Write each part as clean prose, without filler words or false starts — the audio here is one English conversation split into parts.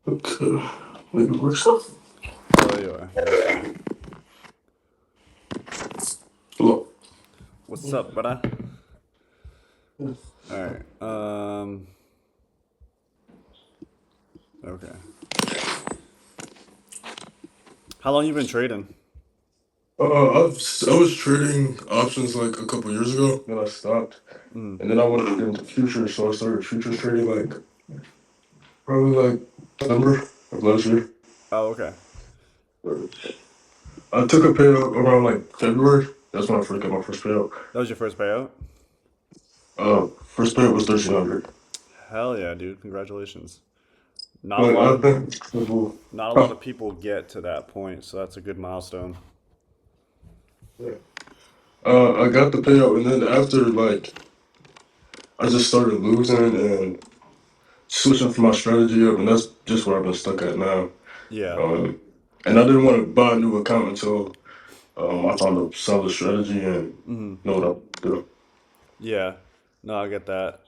Okay. Maybe works out. Oh, there you are. Awesome. Hello. What's up, brother? All right. Okay. How long you been trading? I was trading options like a couple years ago, then I stopped, Mm. and then I wanted to get into futures, so I started futures trading like probably like December of last year. Oh, okay. I took a payout around like February. That's when I first got my first payout. That was your first payout? First payout was 1,300, Hell yeah, dude. Congratulations. Not a but lot I of think not a lot huh, of people get to that point, so that's a good milestone. yeah. I got the payout, and then after like I just started losing and switching for my strategy up, and that's just where I've been stuck at now. Yeah. Um, and I didn't want to buy a new account until I found a solid strategy and Mm. know what I'm doing. Yeah. No, I get that.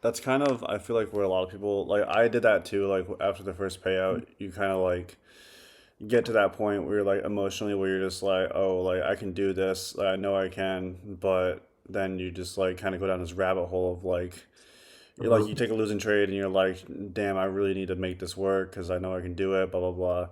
That's kind of I feel like where a lot of people like I did that too. Like after the first payout, you kind of like get to that point where you're like emotionally where you're just like, oh, like I can do this. I know I can, but then you just like kind of go down this rabbit hole of like you're like you Mhm. take a losing trade and you're like, damn, I really need to make this work because I know I can do it. Blah blah blah.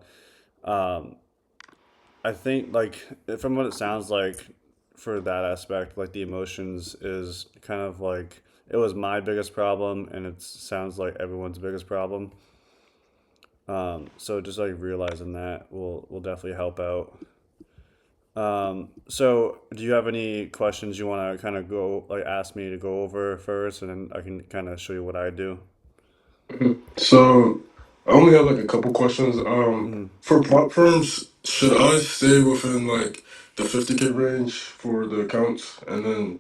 I think like from what it sounds like for that aspect, like the emotions is kind of like it was my biggest problem, and it sounds like everyone's biggest problem. So just like realizing that will definitely help out. So do you have any questions you want to kind of go like ask me to go over first, and then I can kind of show you what I do? So I only have like a couple questions. Mm. For prop firms, should I stay within like the 50K range for the accounts, and then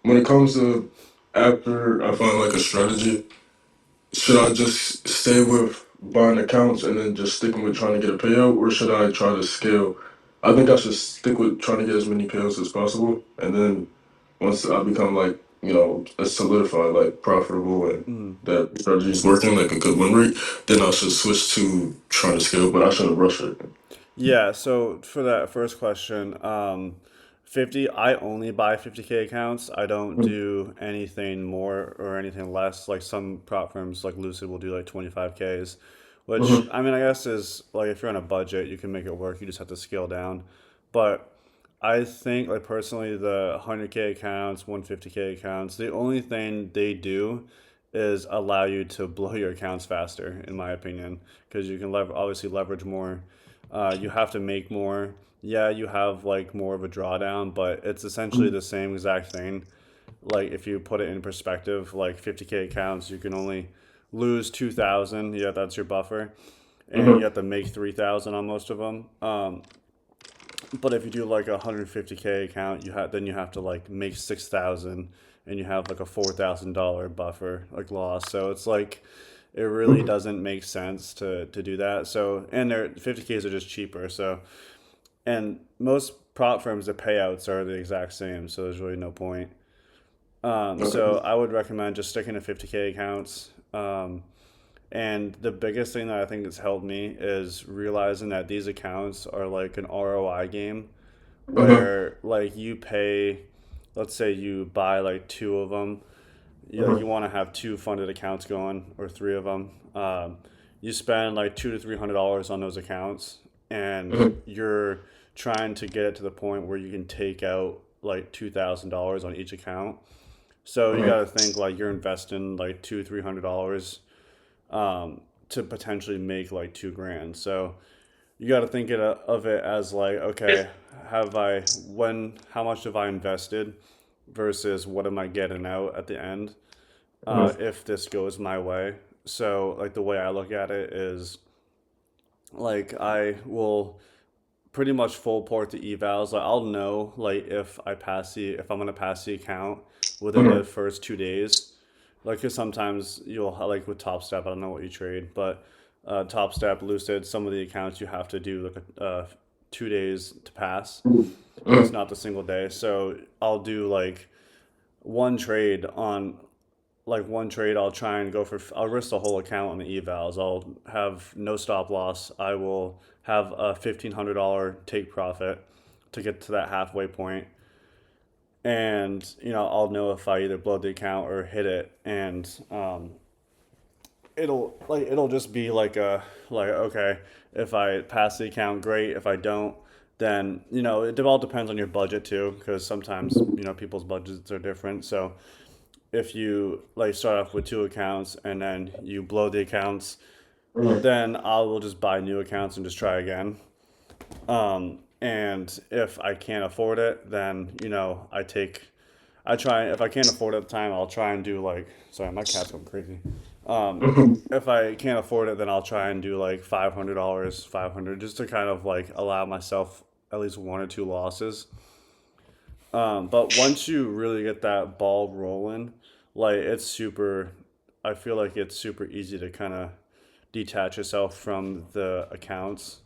when it comes to after I find like a strategy, should I just stay with buying accounts and then just sticking with trying to get a payout, or should I try to scale? I think I should stick with trying to get as many payouts as possible, and then once I become like a solidified like profitable and Mm. that strategy is working like a good win rate, then I should switch to trying to scale, but I shouldn't rush it. Yeah, so for that first question, 50, I only buy 50K accounts. I don't do anything more or anything less. Like some prop firms like Lucid will do like 25Ks, which Mm-hmm. I mean, I guess is like if you're on a budget, you can make it work. You just have to scale down. But I think like personally the 100K accounts, 150K accounts, the only thing they do is allow you to blow your accounts faster, in my opinion, because you can obviously leverage more. You have to make more. Yeah, you have like more of a drawdown, but it's essentially the same exact thing. Like if you put it in perspective, like 50K accounts, you can only lose 2,000. Yeah, that's your buffer, and you Mm-hmm. have to make 3,000 on most of them. But if you do like a 150K account, you have to like make 6,000, and you have like a $4,000 buffer like loss. So it's like it really doesn't make sense to do that. So and their 50Ks are just cheaper. So and most prop firms, the payouts are the exact same. So there's really no point. So Okay. I would recommend just sticking to 50K accounts. And the biggest thing that I think that's helped me is realizing that these accounts are like an ROI game Uh-huh. where like you pay, let's say you buy like two of them, you Uh-huh. want to have two funded accounts going or three of them. You spend like $200 to $300 on those accounts, and Uh-huh. you're trying to get it to the point where you can take out like $2,000 on each account. So you got Uh-huh. to think like you're investing like $300 to potentially make like 2 grand. So you got to think of it as like, okay, how much have I invested versus what am I getting out at the end Uh-huh. if this goes my way. So like the way I look at it is like I will pretty much full port the evals. Like I'll know like if I'm gonna pass the account within the Uh-huh. first 2 days. Like, cause sometimes you'll like with Top Step, I don't know what you trade, but Top Step, Lucid, some of the accounts you have to do like 2 days to pass. It's Uh-huh. not the single day. So I'll do like one trade on like one trade, I'll try and go for. I'll risk the whole account on the evals. I'll have no stop loss. I will have a $1,500 take profit to get to that halfway point, and I'll know if I either blow the account or hit it, and it'll just be like okay, if I pass the account, great. If I don't, then it all depends on your budget too, because sometimes people's budgets are different. So if you like start off with two accounts and then you blow the accounts, Mhm. then I will just buy new accounts and just try again. And if I can't afford it, then I try. If I can't afford it at the time, I'll try and do like. Sorry, my cat's going crazy. Mhm. If I can't afford it, then I'll try and do like $500, 500, just to kind of like allow myself at least one or two losses. But once you really get that ball rolling, like it's super. I feel like it's super easy to kind of detach yourself from the accounts.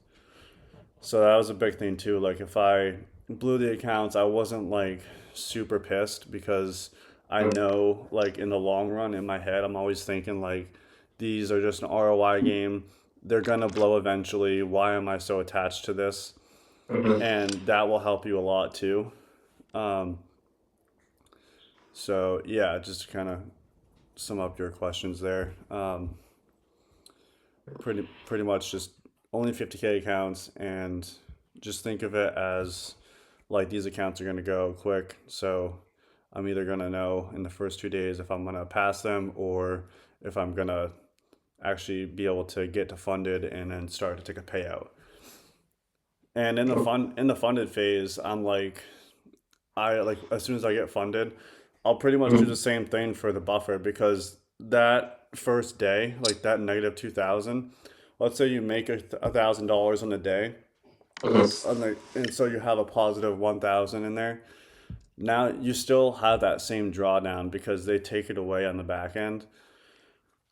So that was a big thing too. Like if I blew the accounts, I wasn't like super pissed because I know like in the long run in my head, I'm always thinking like these are just an ROI game. They're gonna blow eventually. Why am I so attached to this? Mhm. And that will help you a lot too. Um, so yeah, just to kind of sum up your questions there. Pretty much just only 50K accounts, and just think of it as like these accounts are going to go quick. So I'm either going to know in the first 2 days if I'm going to pass them or if I'm going to actually be able to get to funded and then start to take a payout. And in the funded phase, I'm like I like as soon as I get funded, I'll pretty much do the Mhm. same thing for the buffer because that first day, like that negative 2,000, let's say you make $1,000 on the day, Mhm. and so you have a positive 1,000 in there. Now you still have that same drawdown because they take it away on the back end.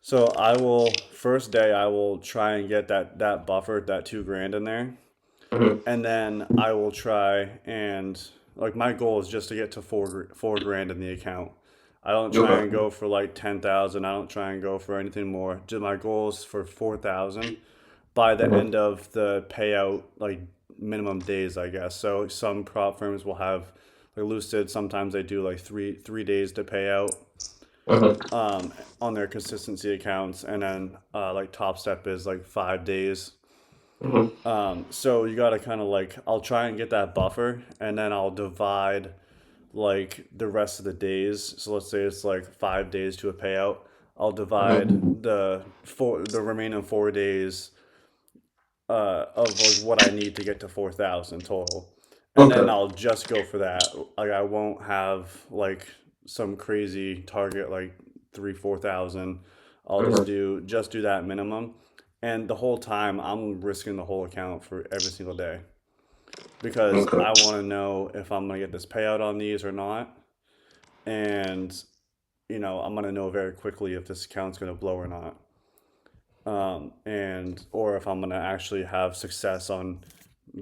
So I will first day I will try and get that buffer, that 2 grand in there, Mhm. and then I will try and like my goal is just to get to 4 grand in the account. I don't try and Okay. go for like 10,000. I don't try and go for anything more. Just my goal is for 4,000 by the Mhm. end of the payout, like minimum days, I guess. So some prop firms will have like Lucid. Sometimes they do like three days to pay out Mhm. on their consistency accounts, and then like Top Step is like 5 days. Mhm. So you gotta kind of like I'll try and get that buffer, and then I'll divide like the rest of the days. So let's say it's like 5 days to a payout. I'll divide Mhm. the remaining 4 days of like what I need to get to 4,000 total, and then Okay. I'll just go for that. Like I won't have like some crazy target like 3 4,000. I'll Mhm. just do that minimum, and the whole time I'm risking the whole account for every single day because Okay. I want to know if I'm gonna get this payout on these or not, and I'm gonna know very quickly if this account's gonna blow or not, and or if I'm gonna actually have success on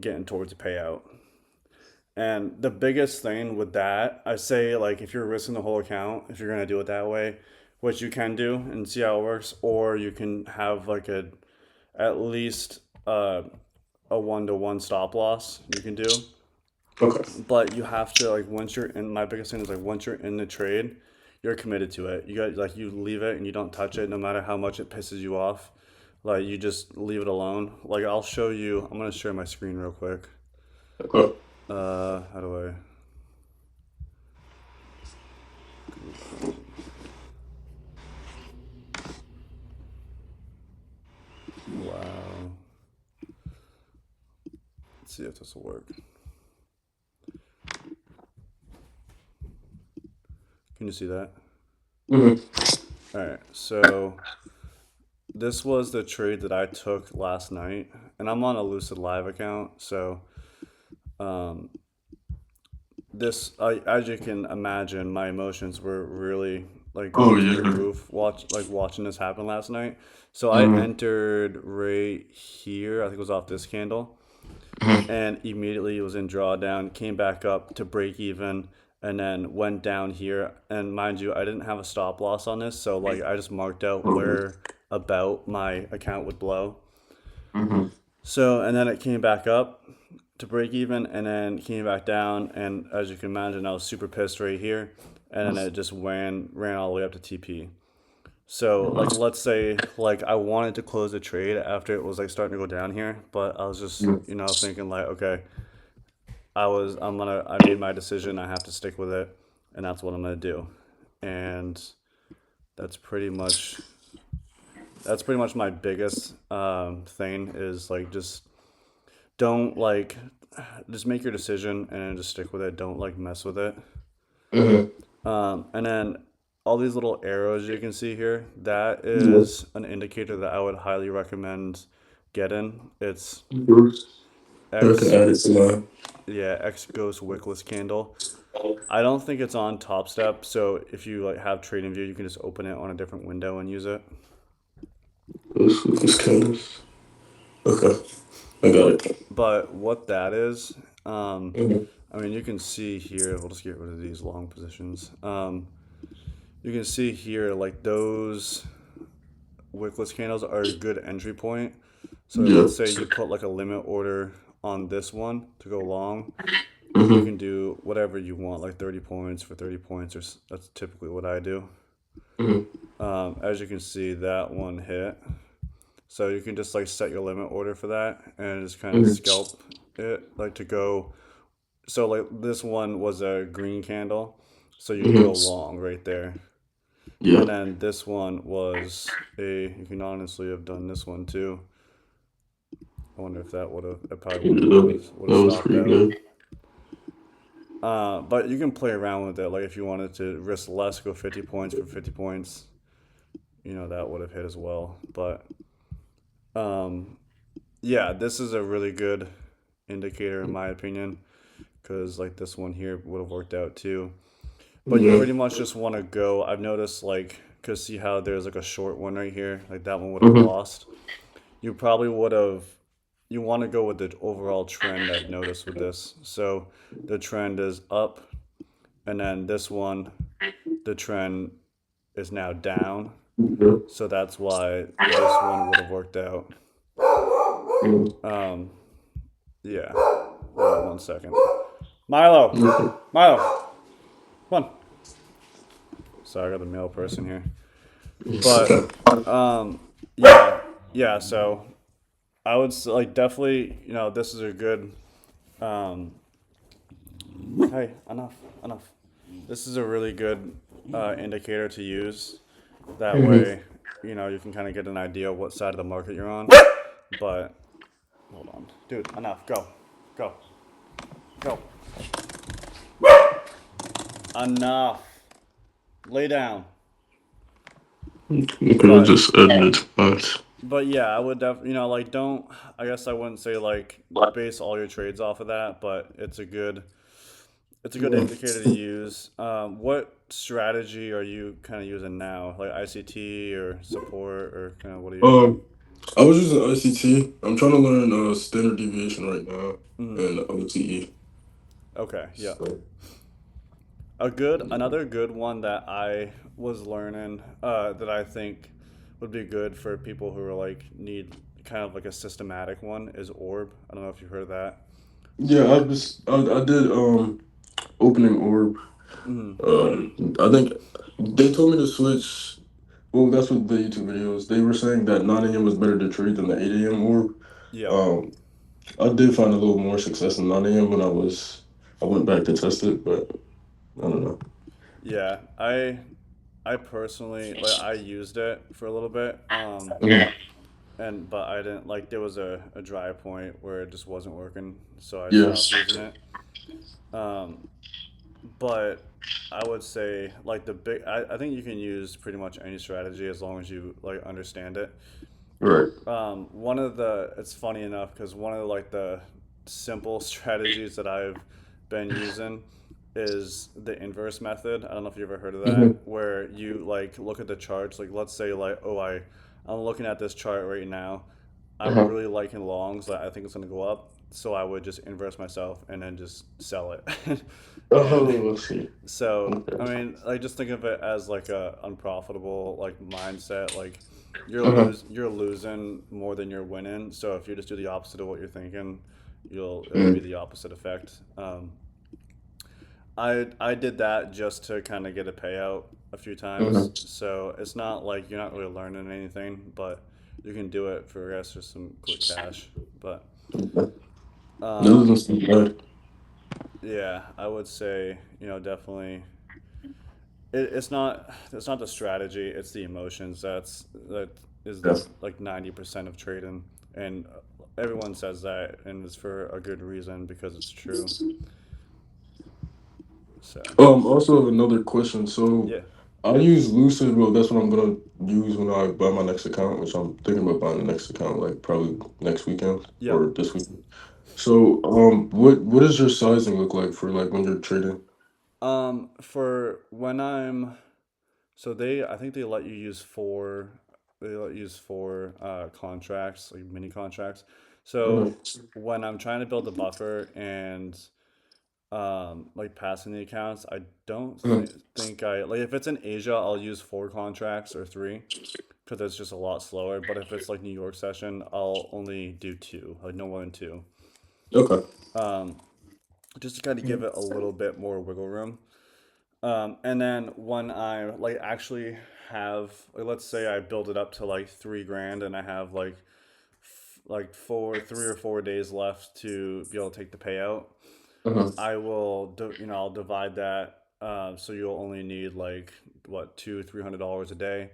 getting towards a payout. And the biggest thing with that, I say, like, if you're risking the whole account, if you're gonna do it that way, which you can do and see how it works, or you can have like at least a 1-to-1 stop loss you can do. Okay. But you have to like once you're in. My biggest thing is like once you're in the trade, you're committed to it. You got like you leave it and you don't touch it, no matter how much it pisses you off. Like you just leave it alone. Like I'll show you. I'm gonna share my screen real quick. Okay. How do I? Google Chrome. Wow. Let's see if this will work. Can you see that? Mhm. All right. So this was the trade that I took last night, and I'm on a Lucid Live account. So um, as you can imagine, my emotions were really like Oh going through the yeah. roof watching this happen last night. So I Mhm. entered right here. I think it was off this candle, Mhm. and immediately it was in drawdown. Came back up to break even, and then went down here. And mind you, I didn't have a stop loss on this, so like I just marked out Okay. where about my account would blow. Mm-hmm. So, and then it came back up to break even, and then came back down. And as you can imagine, I was super pissed right here, and then it just ran all the way up to TP. So, like, let's say like I wanted to close the trade after it was like starting to go down here, but I was just thinking like, okay, I made my decision. I have to stick with it, and that's what I'm gonna do. And that's pretty much that's pretty much my biggest thing is like don't like just make your decision and then just stick with it. Don't like mess with it. Mm-hmm. And then all these little arrows you can see here, that Yeah. is an indicator that I would highly recommend getting. It's I can X, add it to mine. yeah, X Ghost Wickless candle. I don't think it's on Top Step, so if you like have Trading View, you can just open it on a different window and use it. This canvas. Okay, I got it. But what that is, Mm-hmm. I mean, you can see here. We'll just get rid of these long positions. You can see here, like those wickless candles are a good entry point. So Yeah. let's say you put like a limit order on this one to go long. You Mm-hmm. can do whatever you want, like 30 points for 30 points, or that's typically what I do. Mm-hmm. As you can see, that one hit. So you can just like set your limit order for that and just kind of Mm-hmm. scalp it, like to go. So like this one was a green candle, so you'd go Mm-hmm. long right there. Yeah. And then this one was a. You can honestly have done this one too. I wonder if that would have. It probably Yeah, would have that was stopped pretty out. good. But you can play around with it. Like if you wanted to risk less, go 50 points for 50 points. That would have hit as well. But um, yeah, this is a really good indicator in my opinion because like this one here would have worked out too. But you Yeah. pretty much just want to go. I've noticed like because see how there's like a short one right here, like that one would have Mm-hmm. lost. You probably would have. You want to go with the overall trend I've noticed with this. So the trend is up, and then this one, the trend is now down. Yeah. So that's why this one would have worked out. Um, yeah. Hold on 1 second. Milo, Mm-hmm. Milo, come on. Sorry, I got a male person here. But Okay. yeah, yeah. So I would like definitely, this is a good. Um, hey, enough. This is a really good indicator to use. That Mm-hmm. way, you can kind of get an idea of what side of the market you're on. But hold on, dude, enough. Go, go. Enough. Lay down. You could have But just edited mine. yeah, I would definitely, like don't. I guess I wouldn't say like base all your trades off of that, but it's a good Yeah. indicator to use. What strategy are you kind of using now? Like ICT or support or kind of what are you? Um, I was using ICT. I'm trying to learn standard deviation right now Mm, and OTE. okay, yeah. So, Another good one that I was learning that I think would be good for people who are like need kind of like a systematic one is orb. I don't know if you've heard of that. yeah, I did opening orb. Mm, I think they told me to switch. Well, that's what the YouTube videos. They were saying that 9 a.m. was better to trade than the 8 a.m. orb. yep. Um, I did find a little more success in 9 a.m. when I went back to test it, but I don't know. Yeah. I personally like I used it for a little bit. Mhm. And but I didn't like there was a dry point where it just wasn't working, so I stopped Yes. using it. Um, but I would say like I think you can use pretty much any strategy as long as you like understand it. Right. One of the it's funny enough because one of like the simple strategies that I've been using is the inverse method. I don't know if you ever heard of that, Hmm. where you like look at the charts. Like let's say like I'm looking at this chart right now. I'm Uh-huh. really liking longs. Like, I think it's gonna go up. so I would just invest myself and then just sell it. And Oh, I see. so I Okay. mean, like just think of it as like a unprofitable like mindset. Like Uh-huh. you're losing more than you're winning. So if you just do the opposite of what you're thinking, it'll be Mm. the opposite effect. I did that just to kind of get a payout a few times. Uh-huh. So it's not like you're not really learning anything, but you can do it for I guess just some quick cash. But Okay. That doesn't um, seem bad. yeah, I would say definitely it's not the strategy, it's the emotions that is Yeah. the like 90% of trading, and everyone says that, and it's for a good reason because it's true. So Also another question. So yeah, I use Lucid. Well, that's what I'm gonna use when I buy my next account, which I'm thinking about buying the next account like probably next weekend yep. or this weekend. So, what does your sizing look like for like when you're trading? For when I'm so they I think they let you use four contracts, like mini contracts. Uh-huh. So when I'm trying to build a buffer and like passing the accounts, I don't Uh-huh. think I like if it's in Asia, I'll use four contracts or three because it's just a lot slower. But if it's like New York session, I'll only do two, like no more than two, Okay. um, just to kind of give it a little bit more wiggle room. And then when I like actually have like let's say I build it up to like 3 grand and I have like 3 or 4 days left to be able to take the payout. Uh-huh. I'll divide that. So you'll only need like what $200-300 a day.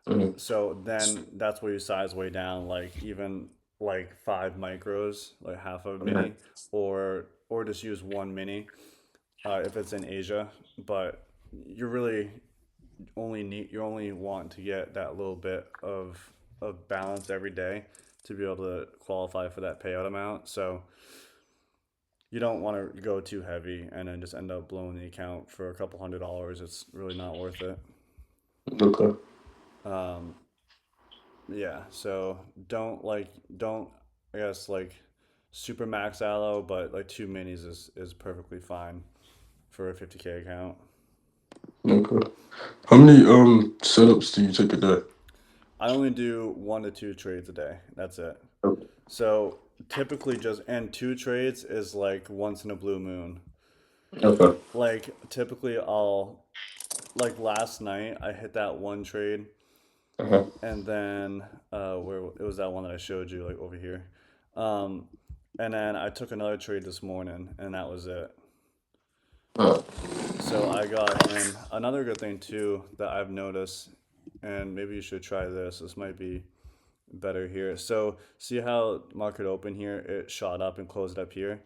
Uh-huh. So then that's where you size way down, like even like 5 micros, like half of a Uh-huh. mini, or just use one mini if it's in Asia. But you're really you only want to get that little bit of balance every day to be able to qualify for that payout amount. So you don't want to go too heavy and then just end up blowing the account for a couple $100. It's really not worth it. Okay. Um, yeah, so don't I guess like super max allo, but like two minis is perfectly fine for a 50K account. Okay. How many setups do you take a day? I only do 1 to 2 trades a day. That's it. Okay. So typically just and two trades is like once in a blue moon. Okay. Like typically I'll like last night I hit that one trade Uh-huh. and then where it was that one that I showed you like over here. Um, and then I took another trade this morning and that was it. Uh, So I got in another good thing too that I've noticed, and maybe you should try this. This might be better here. So see how market open here? It shot up and closed up here,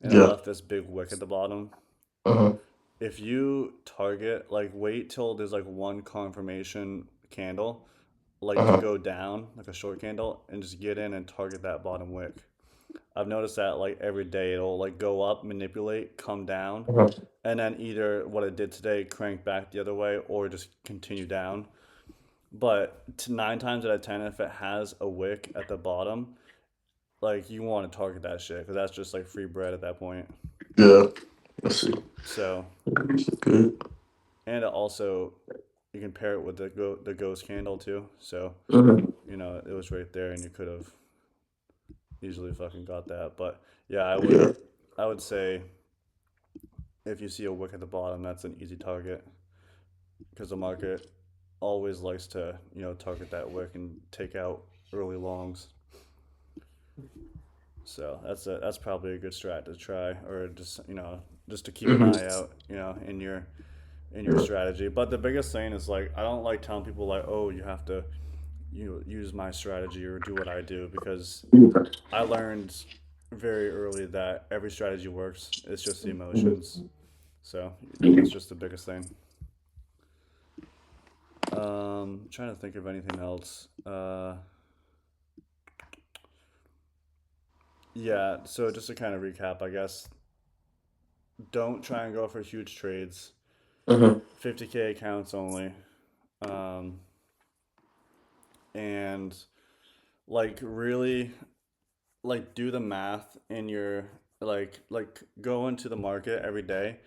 and it yeah. left this big wick at the bottom. Uh-huh. If you target, like wait till there's like one confirmation candle, like to Uh-huh. go down, like a short candle, and just get in and target that bottom wick. I've noticed that like every day it'll like go up, manipulate, come down, Uh-huh. and then either what it did today crank back the other way or just continue down. But 9 times out of 10, if it has a wick at the bottom, like you want to target that shit because that's just like free bread at that point. Yeah. I see. So, Good. and it also you can pair it with the ghost candle too. So Uh-huh. it was right there, and you could have easily fucking got that. But yeah, Yeah. I would say if you see a wick at the bottom, that's an easy target because the market always likes to target that wick and take out early longs. So that's probably a good strat to try, or just to keep an Mm-hmm. eye out, in your strategy. But the biggest thing is like I don't like telling people like, oh, you have to use my strategy or do what I do because Yeah. I learned very early that every strategy works. It's just the emotions. Mhm. So that's Mhm. just the biggest thing. Trying to think of anything else. Yeah. So just to kind of recap, I guess don't try and go for huge trades. Uh-huh. 50K accounts only. And like really like do the math in your like go into the market every day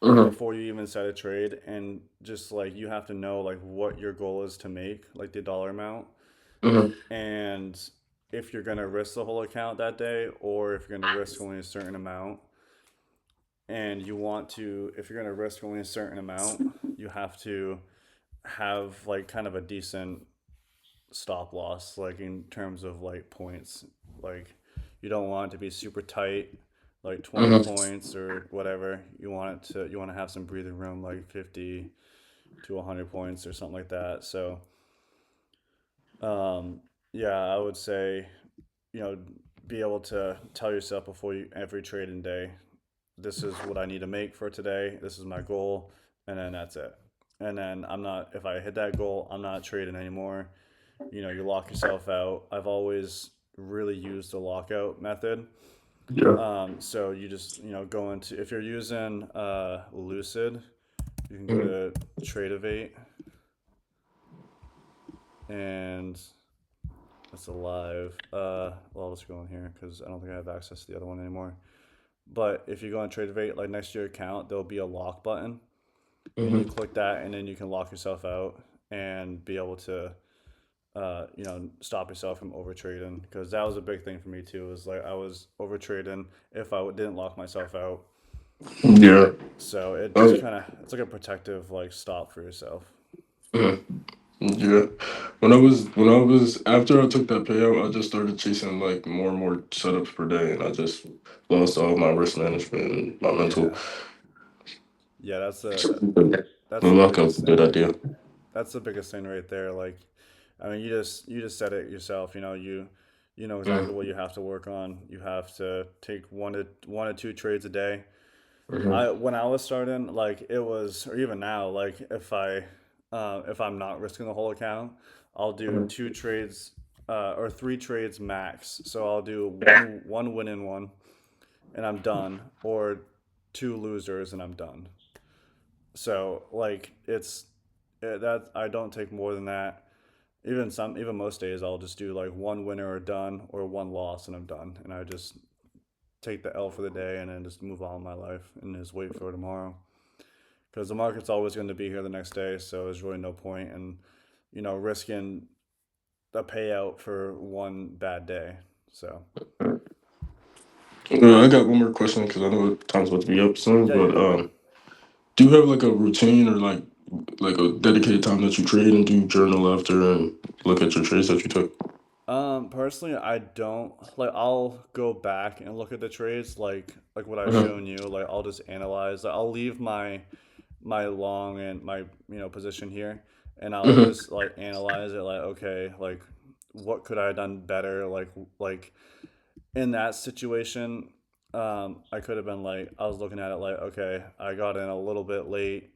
Mhm. before you even set a trade, and just like you have to know like what your goal is to make, like the dollar amount, Mhm. and if you're going to risk the whole account that day or if you're going to risk only a certain amount. And you want to, if you're going to risk only a certain amount, you have to have like kind of a decent stop loss, like in terms of like points. Like you don't want it to be super tight, like 20 Mhm. points or whatever. You want to have some breathing room, like 50 to 100 points or something like that. So um, yeah, I would say, you know, be able to tell yourself before you every trading day, this is what I need to make for today. This is my goal, and then that's it. And then I'm not. If I hit that goal, I'm not trading anymore. You know, you lock yourself out. I've always really used the lockout method. Yeah. So you just go into, if you're using Lucid, you can go Mhm. to Tradeovate, and it's alive. Well, I'll just go in here because I don't think I have access to the other one anymore. But if you go on Tradeovate, like next to your account, there'll be a lock button, and you Mhm. click that, and then you can lock yourself out and be able to, stop yourself from over trading. Because that was a big thing for me too. Was like I was over trading if I didn't lock myself out. Yeah. So it just Uh, kind of, it's like a protective like stop for yourself. mhm. Yeah. When I was after I took that payout, I just started chasing like more and more setups per day, and I just lost all my risk management and my mental. Yeah, yeah, The that's the lockout's biggest a good thing. idea. That's the biggest thing right there. Like, I mean, you just said it yourself. You know exactly Mhm. what you have to work on. You have to take one to two trades a day. Mhm. I When I was starting, like it was, or even now, like if I'm not risking the whole account, I'll do Mhm. two trades or three trades max. So I'll do one win in one, and I'm done, or two losers and I'm done. So like that I don't take more than that. Even most days I'll just do like one winner or done, or one loss and I'm done, and I just take the L for the day and then just move on with my life and just wait for tomorrow, because the market's always going to be here the next day. So there's really no point in risking a payout for one bad day. So I got one more question because I know time's about to be up soon. yeah, you're But good. do you have like a routine or like a dedicated time that you trade, and do you journal after and look at your trades that you took? Personally, I don't like. I'll go back and look at the trades, like what I've Mhm. shown you. Like I'll just analyze. I'll leave my long and my position here, and I'll Mhm. just like analyze it. Like okay, like what could I have done better? Like in that situation, I could have been like, I was looking at it like, okay, I got in a little bit late,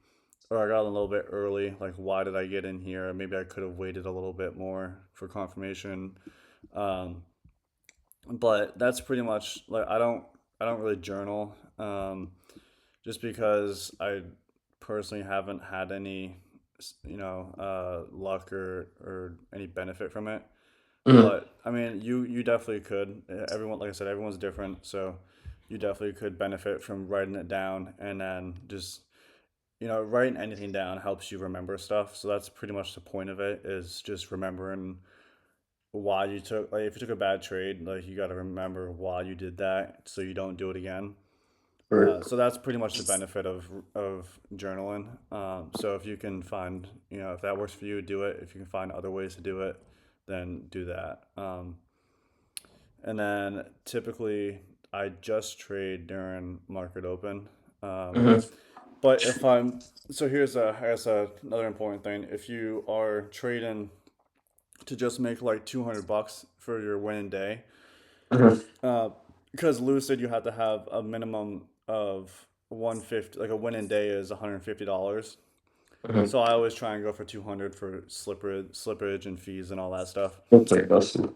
or I got in a little bit early. Like, why did I get in here? Maybe I could have waited a little bit more for confirmation. Um, but that's pretty much like I don't really journal, just because I personally haven't had any luck or any benefit from it. Mhm. But I mean, you definitely could. Everyone, like I said, everyone's different, so you definitely could benefit from writing it down, and then just writing anything down helps you remember stuff. So that's pretty much the point of it, is just remembering why you took, like if you took a bad trade, like you got to remember why you did that so you don't do it again. Right. So that's pretty much the benefit of journaling. So if you can find, if that works for you, do it. If you can find other ways to do it, then do that. And then typically I just trade during market open. Um, Mhm. but if I'm so here's another important thing. If you are trading to just make like 200 bucks for your winning day, Mhm. uh, because Lucid you have to have a minimum of 150. Like a winning day is $150. Mhm. So I always try and go for 200 for slippage and fees and all that stuff. Okay, that's it.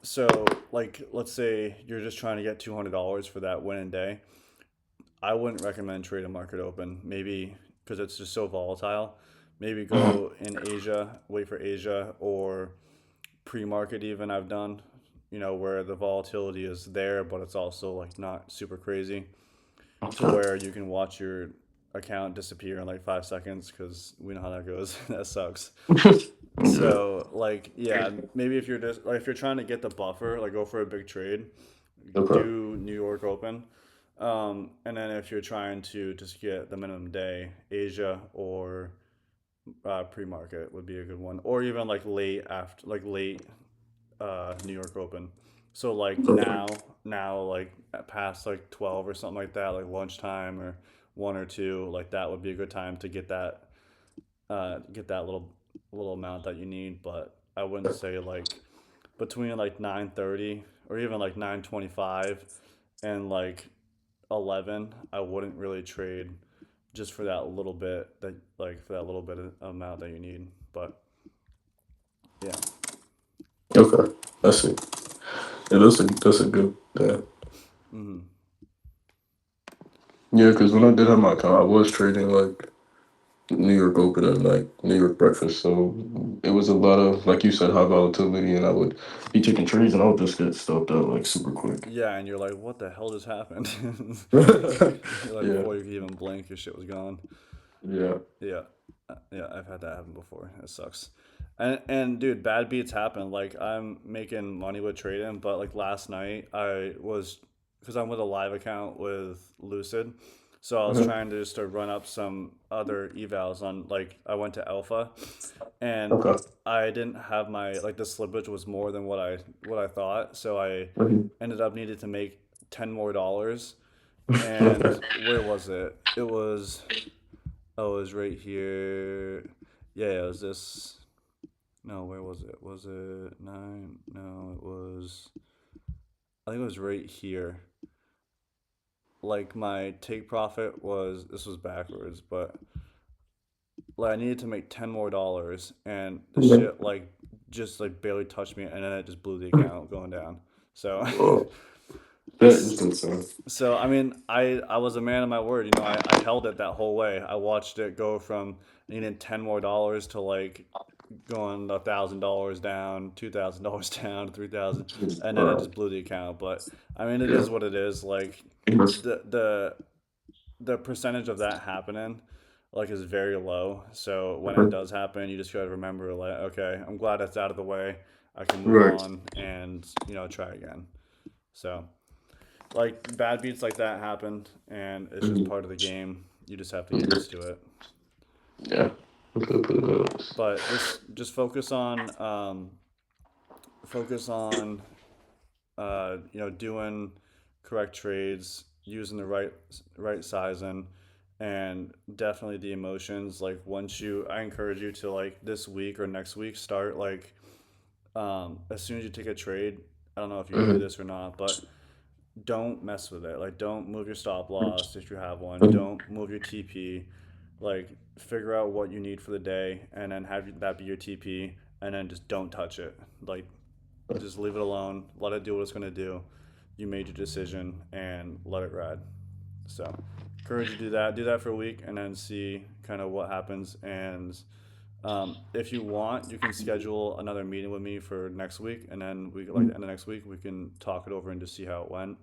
So like let's say you're just trying to get $200 for that winning day. I wouldn't recommend trading market open. Maybe because it's just so volatile. Maybe Mhm. go in Asia, wait for Asia, or pre-market even I've done. where the volatility is there, but it's also like not super crazy to Okay. where you can watch your account disappear in like 5 seconds because we know how that goes. That sucks. Okay. So like yeah, maybe if you're just like if you're trying to get the buffer, like go for a big trade, Okay. do New York Open. And then if you're trying to just get the minimum day, Asia or pre-market would be a good one, or even like late New York Open. So like Okay. now like past like 12 or something like that, like lunchtime or 1 or 2, like that would be a good time to get that little amount that you need. But I wouldn't say like between like 9:30 or even like 9:25 and like 11. I wouldn't really trade just for that little bit that like for that little bit of amount that you need. But yeah. Okay. I see. Yeah, that's a good. Yeah. Hmm. Yeah, because when I did have my account, I was trading like New York Open and like New York breakfast. So it was a lot of, like you said, high volatility, and I would be taking trades, and I would just get stuffed out like super quick. Yeah, and you're like, what the hell just happened? You're like, Yeah. before you could even blink, your shit was gone. Yeah. Yeah, yeah, I've had that happen before. It sucks. And dude, bad beats happen. Like I'm making money with trading, but like last night I was because I'm with a live account with Lucid, so I was Mhm. trying to just to run up some other evals on like I went to Alpha, and Okay. I didn't have my like the slippage was more than what I thought, so I Mhm. ended up needed to make $10 more, and where was it? It was right here. Yeah, it was this. No, where was it? Was it nine? No, it was. I think it was right here. Like my take profit was. This was backwards, but like I needed to make $10 more, and the Mhm. shit like just like barely touched me, and then it just blew the account going down. So Oh, that is insane. So I mean, I was a man of my word. I held it that whole way. I watched it go from needing $10 more to like going $1,000 down, $2,000 down, 3,000, and then it Wow. just blew the account. But I mean, it Yeah. is what it is. Like Yes. the the the percentage of that happening like is very low. So when it Mhm. does happen, you just gotta remember like, okay, I'm glad it's out of the way. I can move Right. on and try again. So like bad beats like that happened, and it's just Mhm. part of the game. You just have to get Yeah. used to it. Yeah. Okay, put those. But just focus on doing correct trades, using the right sizing, and definitely the emotions. Like I encourage you to like this week or next week start like as soon as you take a trade. I don't know if you do Mhm. this or not, but don't mess with it. Like, don't move your stop loss if you have one. Mhm. Don't move your TP. Like, figure out what you need for the day, and then have that be your TP, and then just don't touch it. Like, just leave it alone. Let it do what it's gonna do. You made your decision, and let it ride. So, encourage you to do that. Do that for a week, and then see kind of what happens. And if you want, you can schedule another meeting with me for next week, and then we like the end of next week we can talk it over and just see how it went,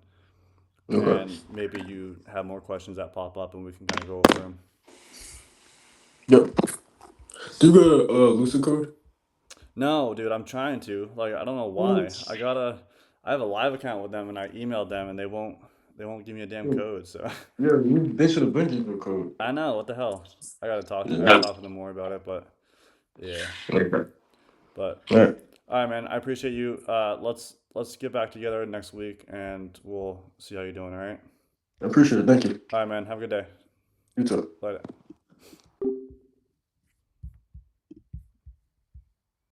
Okay. and maybe you have more questions that pop up and we can kind of go over them. Yep. Do you got a Lucid card? No, dude, I'm trying to. Like, I don't know why. I have a live account with them and I emailed them and they won't give me a damn code. So Yeah, they should have been giving you a code. I know what the hell. I gotta Yeah. talk with them more about it, but yeah. Okay. But All right. all right, man. I appreciate you. Let's get back together next week and we'll see how you're doing. All right. I appreciate it. Thank you. All right, man. Have a good day. You too. Later.